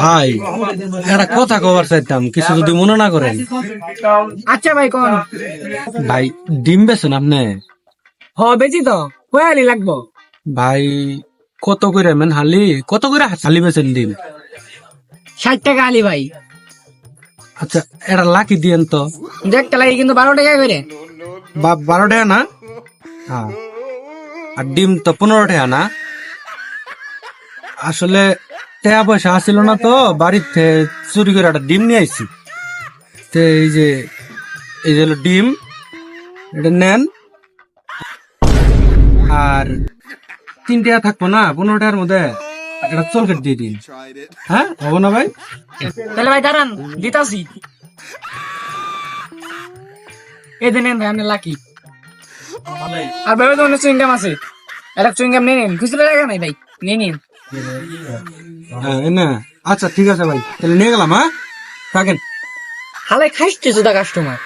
ভাই একটা কথা কবার চাইতাম, কিছু যদি মনে না করেন। আচ্ছা ভাই কোন ভাই ডিম বেছেন আপনি? বেশি তো কয়ালি লাগবো। ভাই কত করে মেন হালি, কত করে হালি বেছেন ডিম? 60 টাকা আলি ভাই। আচ্ছা এটা লাকি দিয়েন তো। দেখতে লাগে কিন্তু 12 টাকা করে। 12 টাকা না? হ্যাঁ। আর ডিম তো 15 টাকা না? আসলে টাকা পয়সা আসছিল না তো, বাড়িতে চুরি করে একটা ডিম নিয়ে আইছি। তো এই যে হলো ডিম, এটা নেন। আর 3 টাকা থাকবো না 15 টাকার মধ্যে, এটা চলকেট দিয়ে দিন। হ্যাঁ হবো না ভাই? তাহলে ভাই দাঁড়ান দিতাছি। এই দেন ভাই আপনি লাকি। আর ভাই তো অনেক চুইংগাম আছে, একটা চুইংগাম নিয়ে নিন, খুচরা টাকা নাই ভাই, নিয়ে নিন। হ্যাঁ না, আচ্ছা ঠিক আছে ভাই, তাহলে নিয়ে গেলাম। হ্যাঁ থাকেন। হালাই খাইছে কাস্টমার।